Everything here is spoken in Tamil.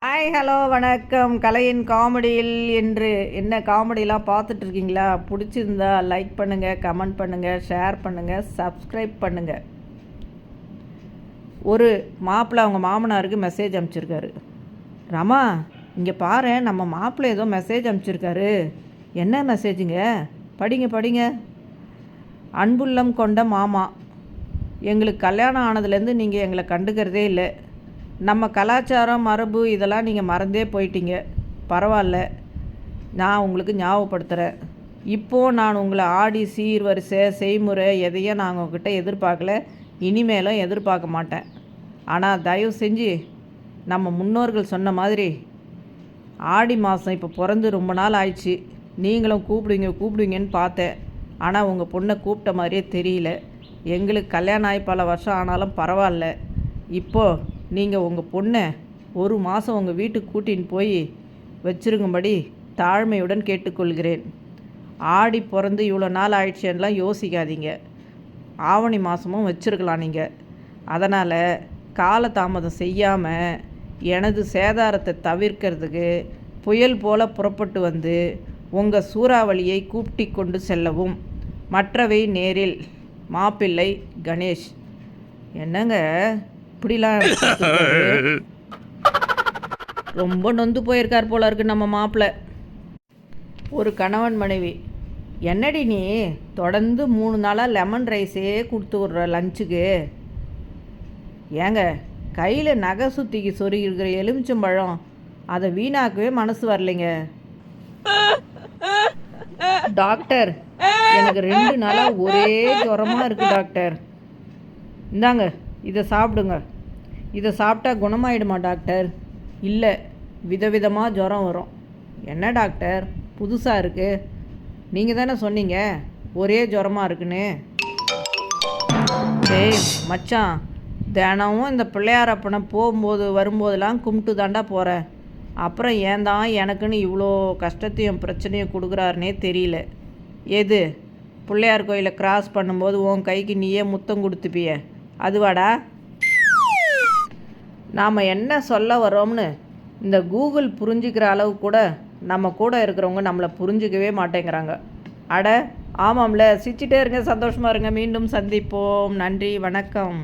ஹாய் ஹலோ வணக்கம். கலையின் காமெடியில் என்று என்ன காமெடியெலாம் பார்த்துட்ருக்கீங்களா? பிடிச்சிருந்தா லைக் பண்ணுங்கள், கமெண்ட் பண்ணுங்கள், ஷேர் பண்ணுங்கள், சப்ஸ்கிரைப் பண்ணுங்கள். ஒரு மாப்பிள்ளை அவங்க மாமனாருக்கு மெசேஜ் அனுப்பிச்சிருக்காரு. ரமா, இங்கே பாரு, நம்ம மாப்பிள்ளை ஏதோ மெசேஜ் அனுப்பிச்சிருக்காரு. என்ன மெசேஜுங்க? படிங்க படிங்க. அன்புள்ளம் கொண்ட மாமா, எங்களுக்கு கல்யாணம் ஆனதுலேருந்து நீங்கள் எங்களை கண்டுக்கிறதே இல்லை. நம்ம கலாச்சாரம் மரபு இதெல்லாம் நீங்கள் மறந்தே போயிட்டீங்க. பரவாயில்ல, நான் உங்களுக்கு ஞாபகப்படுத்துகிறேன். இப்போது நான் உங்களை ஆடி சீர்வரிசை செய்முறை எதையும் நான் உங்ககிட்ட எதிர்பார்க்கல, இனிமேலும் எதிர்பார்க்க மாட்டேன். ஆனால் தயவு செஞ்சு நம்ம முன்னோர்கள் சொன்ன மாதிரி ஆடி மாதம் இப்போ பிறந்து ரொம்ப நாள் ஆயிடுச்சு. நீங்களும் கூப்பிடுவீங்கன்னு பார்த்தேன். ஆனால் உங்கள் பொண்ணை கூப்பிட்ட மாதிரியே தெரியல. எங்களுக்கு கல்யாணம் ஆகி பல வருஷம் ஆனாலும் பரவாயில்ல. இப்போது நீங்கள் உங்கள் பொண்ணை ஒரு மாதம் உங்கள் வீட்டுக்கு கூட்டின்னு போய் வச்சுருங்கும்படி தாழ்மையுடன் கேட்டுக்கொள்கிறேன். ஆடி பிறந்து இவ்வளோ நாள் ஆயிடுச்சேன்னெலாம் யோசிக்காதீங்க. ஆவணி மாதமும் வச்சுருக்கலாம் நீங்கள். அதனால் காலதாமதம் செய்யாமல் எனது சேதாரத்தை தவிர்க்கிறதுக்கு புயல் போல் புறப்பட்டு வந்து உங்கள் சூறாவளியை கூட்டி கொண்டு செல்லவும். மற்றவை நேரில். மாப்பிள்ளை கணேஷ். என்னங்க இப்படிலாம் ரொம்ப நொந்து போயிருக்கார் போல இருக்கு நம்ம மாப்பிள்ளை. ஒரு கணவன் மனைவி. என்னடி நீ தொடர்ந்து 3 நாளாக லெமன் ரைஸே கொடுத்து விட்ற லஞ்சுக்கு? ஏங்க, கையில் நகை சுத்திக்கு சொருகி இருக்கிற எலுமிச்சம்பழம், அதை வீணாக்கவே மனசு வரலைங்க. டாக்டர், எனக்கு 2 நாளாக ஒரே ஜுரமாக இருக்குது டாக்டர். இந்தாங்க, இதை சாப்பிடுங்க. இதை சாப்பிட்டா குணமாயிடுமா டாக்டர்? இல்லை, விதவிதமாக ஜுரம் வரும். என்ன டாக்டர் புதுசாக இருக்குது? நீங்கள் தானே சொன்னீங்க ஒரே ஜுரமாக இருக்குன்னு. டேய் மச்சான், தினமும் இந்த பிள்ளையாரப்பனை போகும்போது வரும்போதெல்லாம் கும்பிட்டு தாண்டா போகிறேன். அப்புறம் ஏன் தான் எனக்குன்னு இவ்வளோ கஷ்டத்தையும் பிரச்சனையும் கொடுக்குறாருனே தெரியல. எது, பிள்ளையார் கோயிலை கிராஸ் பண்ணும்போது உன் கைக்கு நீயே முத்தம் கொடுத்துப்பிய அதுவாடா? நாம் என்ன சொல்ல வரோம்னு இந்த கூகுள் புரிஞ்சிக்கிற அளவு கூட நம்ம கூட இருக்கிறவங்க நம்மளை புரிஞ்சிக்கவே மாட்டேங்கிறாங்க. அட ஆமாம்ல, சிரிச்சிட்டே இருங்க, சந்தோஷமாக இருங்க. மீண்டும் சந்திப்போம். நன்றி, வணக்கம்.